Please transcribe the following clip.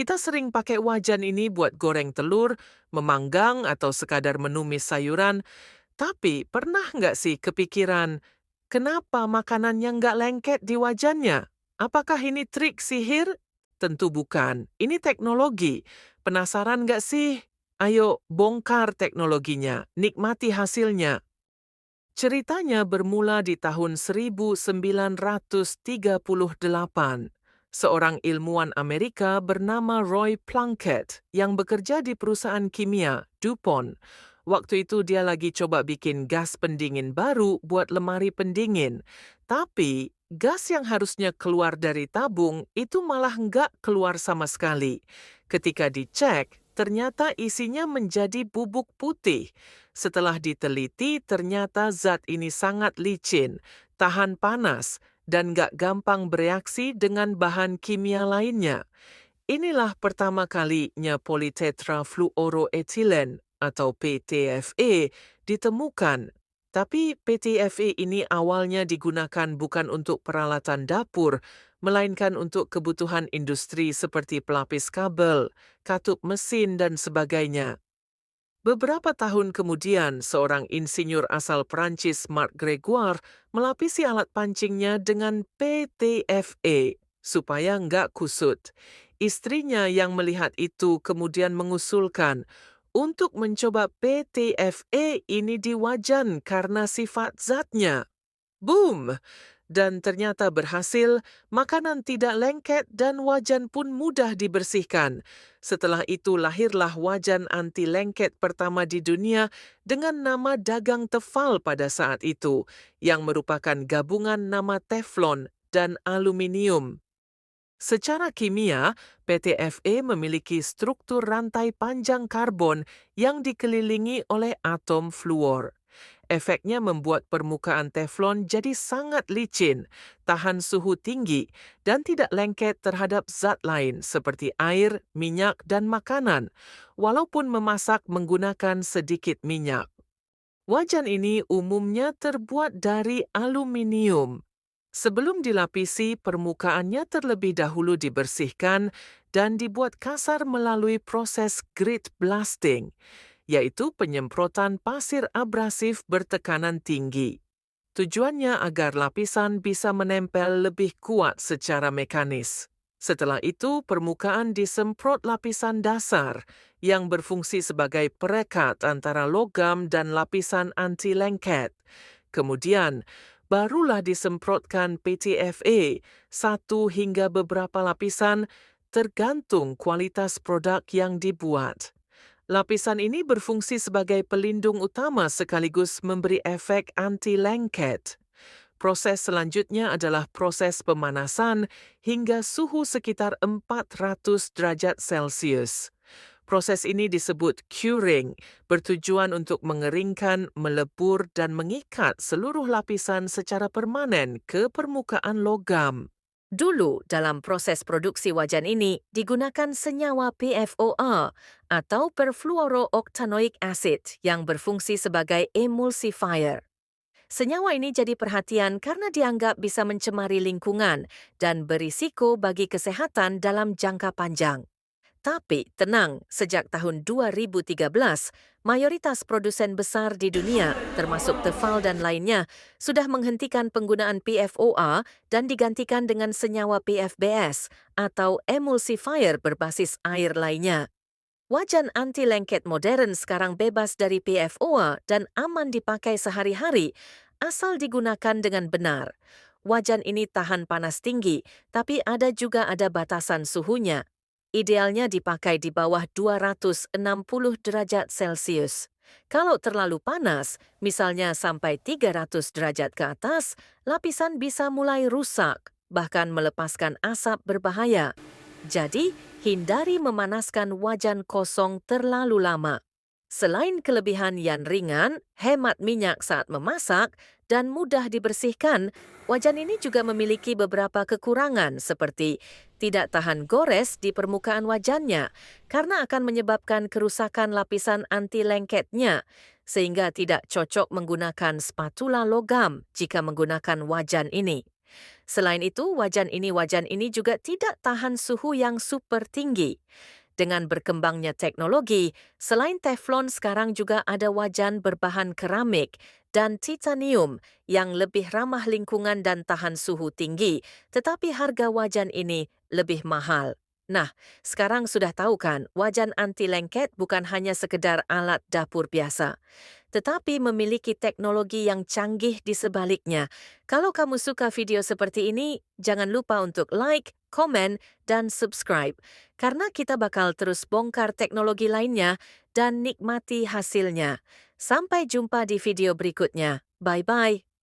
Kita sering pakai wajan ini buat goreng telur, memanggang, atau sekadar menumis sayuran. Tapi pernah nggak sih kepikiran, kenapa makanannya nggak lengket di wajannya? Apakah ini trik sihir? Tentu bukan. Ini teknologi. Penasaran nggak sih? Ayo bongkar teknologinya, nikmati hasilnya. Ceritanya bermula di tahun 1938. Seorang ilmuwan Amerika bernama Roy Plunkett yang bekerja di perusahaan kimia DuPont. Waktu itu dia lagi coba bikin gas pendingin baru buat lemari pendingin. Tapi gas yang harusnya keluar dari tabung itu malah nggak keluar sama sekali. Ketika dicek, ternyata isinya menjadi bubuk putih. Setelah diteliti, ternyata zat ini sangat licin, tahan panas, dan gak gampang bereaksi dengan bahan kimia lainnya. Inilah pertama kalinya politetrafluoroetilen atau PTFE ditemukan. Tapi PTFE ini awalnya digunakan bukan untuk peralatan dapur, melainkan untuk kebutuhan industri seperti pelapis kabel, katup mesin, dan sebagainya. Beberapa tahun kemudian, seorang insinyur asal Prancis, Marc Gregoire, melapisi alat pancingnya dengan PTFE supaya nggak kusut. Istrinya yang melihat itu kemudian mengusulkan untuk mencoba PTFE ini di wajan karena sifat zatnya. Boom! Dan ternyata berhasil, makanan tidak lengket dan wajan pun mudah dibersihkan. Setelah itu lahirlah wajan anti lengket pertama di dunia dengan nama dagang tefal pada saat itu, yang merupakan gabungan nama teflon dan aluminium. Secara kimia, PTFE memiliki struktur rantai panjang karbon yang dikelilingi oleh atom fluor. Efeknya membuat permukaan teflon jadi sangat licin, tahan suhu tinggi, dan tidak lengket terhadap zat lain seperti air, minyak, dan makanan, walaupun memasak menggunakan sedikit minyak. Wajan ini umumnya terbuat dari aluminium. Sebelum dilapisi, permukaannya terlebih dahulu dibersihkan dan dibuat kasar melalui proses grit blasting, yaitu penyemprotan pasir abrasif bertekanan tinggi. Tujuannya agar lapisan bisa menempel lebih kuat secara mekanis. Setelah itu, permukaan disemprot lapisan dasar yang berfungsi sebagai perekat antara logam dan lapisan anti lengket. Kemudian, barulah disemprotkan PTFE, satu hingga beberapa lapisan tergantung kualitas produk yang dibuat. Lapisan ini berfungsi sebagai pelindung utama sekaligus memberi efek anti-lengket. Proses selanjutnya adalah proses pemanasan hingga suhu sekitar 400 derajat Celcius. Proses ini disebut curing, bertujuan untuk mengeringkan, melebur, dan mengikat seluruh lapisan secara permanen ke permukaan logam. Dulu, dalam proses produksi wajan ini, digunakan senyawa PFOA atau perfluorooctanoic acid yang berfungsi sebagai emulsifier. Senyawa ini jadi perhatian karena dianggap bisa mencemari lingkungan dan berisiko bagi kesehatan dalam jangka panjang. Tapi tenang, sejak tahun 2013, mayoritas produsen besar di dunia, termasuk Tefal dan lainnya, sudah menghentikan penggunaan PFOA dan digantikan dengan senyawa PFBS atau emulsifier berbasis air lainnya. Wajan anti lengket modern sekarang bebas dari PFOA dan aman dipakai sehari-hari, asal digunakan dengan benar. Wajan ini tahan panas tinggi, tapi juga ada batasan suhunya. Idealnya dipakai di bawah 260 derajat Celcius. Kalau terlalu panas, misalnya sampai 300 derajat ke atas, lapisan bisa mulai rusak, bahkan melepaskan asap berbahaya. Jadi, hindari memanaskan wajan kosong terlalu lama. Selain kelebihan yang ringan, hemat minyak saat memasak, dan mudah dibersihkan, wajan ini juga memiliki beberapa kekurangan seperti tidak tahan gores di permukaan wajannya karena akan menyebabkan kerusakan lapisan anti lengketnya, sehingga tidak cocok menggunakan spatula logam jika menggunakan wajan ini. Selain itu, wajan ini juga tidak tahan suhu yang super tinggi. Dengan berkembangnya teknologi, selain teflon sekarang juga ada wajan berbahan keramik dan titanium yang lebih ramah lingkungan dan tahan suhu tinggi, tetapi harga wajan ini lebih mahal. Nah, sekarang sudah tahu kan, wajan anti lengket bukan hanya sekedar alat dapur biasa, tetapi memiliki teknologi yang canggih di sebaliknya. Kalau kamu suka video seperti ini, jangan lupa untuk like, komen, dan subscribe, karena kita bakal terus bongkar teknologi lainnya dan nikmati hasilnya. Sampai jumpa di video berikutnya. Bye-bye.